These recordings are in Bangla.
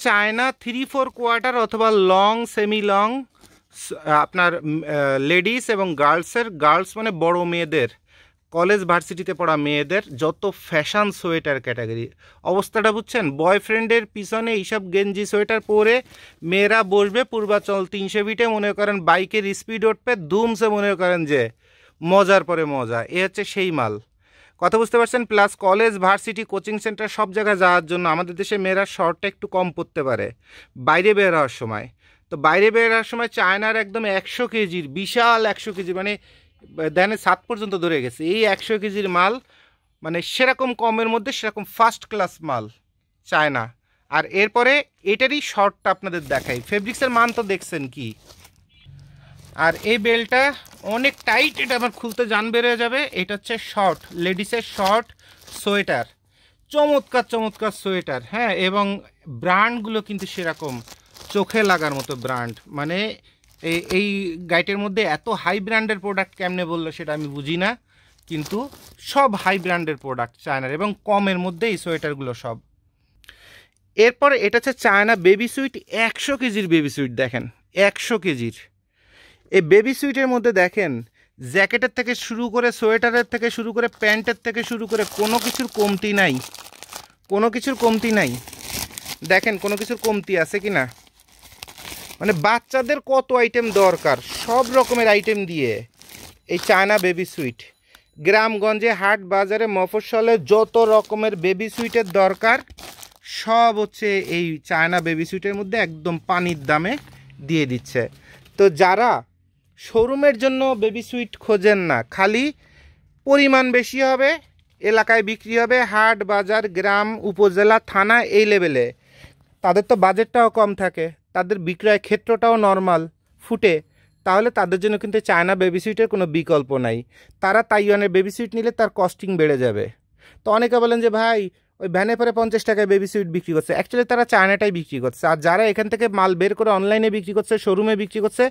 চায়না 3/4 অথবা লং সেমি লং, আপনার লেডিস এবং গার্লস মানে বড় মেয়েদের, কলেজ ভার্সিটিতে পড়া মেয়েদের যত ফ্যাশন সোয়েটার ক্যাটাগরি। অবস্থাটা বুঝছেন? বয়ফ্রেন্ডের পিছনে এইসব গেঞ্জি সোয়েটার পরে মেয়েরা বসবে পূর্বাচল 300 ফিটে, মনে করেন বাইকের স্পিড উঠবে ধুমসে, মনে করেন যে মজার পরে মজা। এ হচ্ছে সেই মাল। কথা বুঝতে পারছেন? Plus college varsity coaching centre সব জায়গায় যাওয়ার জন্য আমাদের দেশে মেয়েরা শর্টটা একটু কম পড়তে পারে বাইরে বের হওয়ার সময়। তো বাইরে বের হওয়ার সময় চায়নার একদম 100 কেজির বিশাল 100 কেজি মানে দেনে 7 পর্যন্ত ধরে গেছে, এই 100 কেজির মাল মানে সেরকম কমের মধ্যে সেরকম ফার্স্ট ক্লাস মাল চায়না। আর এরপরে এটারই শর্টটা আপনাদের দেখাই। ফেব্রিক্সের মান তো দেখছেন কি। আর এই বেলটা অনেক টাইট, এটা আমার খুলতে জান বেরিয়ে যাবে। এটা হচ্ছে শর্ট, লেডিসের শর্ট সোয়েটার, চমৎকার চমৎকার সোয়েটার। হ্যাঁ, এবং ব্র্যান্ডগুলো কিন্তু সেরকম চোখে লাগার মতো ব্র্যান্ড। মানে এই গাইটের মধ্যে এত হাই ব্র্যান্ডের প্রোডাক্ট কেমনে বললো সেটা আমি বুঝি না, কিন্তু সব হাই ব্র্যান্ডের প্রোডাক্ট চায়নার, এবং কমের মধ্যে এই সোয়েটারগুলো সব। এরপর এটা হচ্ছে চায়না বেবি সুইট, 100 কেজির বেবি সুইট। দেখেন 100 কেজির এই বেবি সুইটের মধ্যে দেখেন জ্যাকেটের থেকে শুরু করে, সোয়েটারের থেকে শুরু করে, প্যান্টের থেকে শুরু করে কোনো কিছুর কমতি নাই, কোনো কিছুর কমতি নাই। দেখেন কোনো কিছুর কমতি আছে কি না। মানে বাচ্চাদের কত আইটেম দরকার, সব রকমের আইটেম দিয়ে এই চায়না বেবি সুইট। গ্রামগঞ্জে হাট বাজারে মফস্বলে যত রকমের বেবি সুইটের দরকার সব হচ্ছে এই চায়না বেবি সুইটের মধ্যে একদম পানির দামে দিয়ে দিচ্ছে। তো যারা শোরুমের জন্য বেবি সুইট খোঁজেন না, খালি পরিমাণ বেশি হবে, এলাকায় বিক্রি হবে, হাট বাজার গ্রাম উপজেলা থানা এই লেভেলে, তাদের তো বাজেটটাও কম থাকে, তাদের বিক্রয় ক্ষেত্রটাও নর্মাল ফুটে, তাহলে তাদের জন্য কিন্তু চায়না বেবি সুইটের কোনো বিকল্প নাই। তারা তাইওয়ানের বেবি সুইট নিলে তার কস্টিং বেড়ে যাবে। তো অনেকে বলেন যে ভাই ওই ভ্যানে পরে 50 টাকায় বেবি সুইট বিক্রি করছে, অ্যাকচুয়ালি তারা চায়নাটাই বিক্রি করছে। আর যারা এখান থেকে মাল বের করে অনলাইনে বিক্রি করছে, শোরুমে বিক্রি করছে,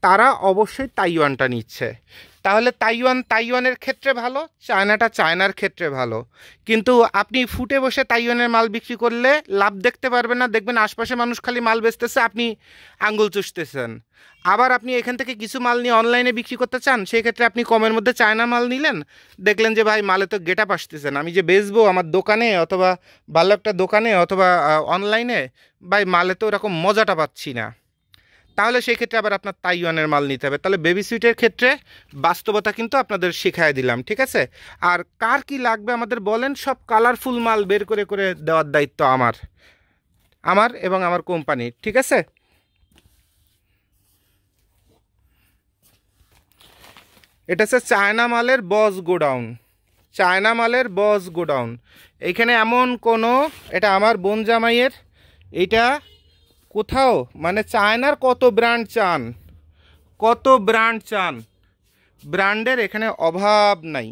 তারা অবশ্যই তাইওয়ানটা নিচ্ছে। তাহলে তাইওয়ানের ক্ষেত্রে ভালো, চায়নাটা চায়নার ক্ষেত্রে ভালো। কিন্তু আপনি ফুটে বসে তাইওয়ানের মাল বিক্রি করলে লাভ দেখতে পারবেন না, দেখবেন আশপাশে মানুষ খালি মাল বেচতেছে, আপনি আঙ্গুল চুষতেছেন। আবার আপনি এখান থেকে কিছু মাল নিয়ে অনলাইনে বিক্রি করতে চান, সেই ক্ষেত্রে আপনি কমের মধ্যে চায়না মাল নিলেন, দেখলেন যে ভাই মালে তো গেট আপ আসতেছেন, আমি যে বেচবো আমার দোকানে অথবা ভালো একটা দোকানে অথবা অনলাইনে, ভাই মালে তো ওরকম মজাটা পাচ্ছি না। তাহলে সেই ক্ষেত্রে আবার আপনার তাইওয়ানের মাল নিতে হবে। তাহলে বেবি সুইটের ক্ষেত্রে বাস্তবতা কিন্তু আপনাদের শিখাই দিলাম, ঠিক আছে। আর কার কি লাগবে আমাদের বলেন, সব কালারফুল মাল বের করে করে দেওয়ার দায়িত্ব আমার এবং আমার কোম্পানির, ঠিক আছে। এটা হচ্ছে চায়না মালের বস গোডাউন, চায়না মালের বস গোডাউন। এইখানে এমন কোনো, এটা আমার বোন জামাইয়ের, এটা কোথাও মানে চায়নার কত ব্র্যান্ড চান, কত ব্র্যান্ড চান, ব্র্যান্ডের এখানে অভাব নাই।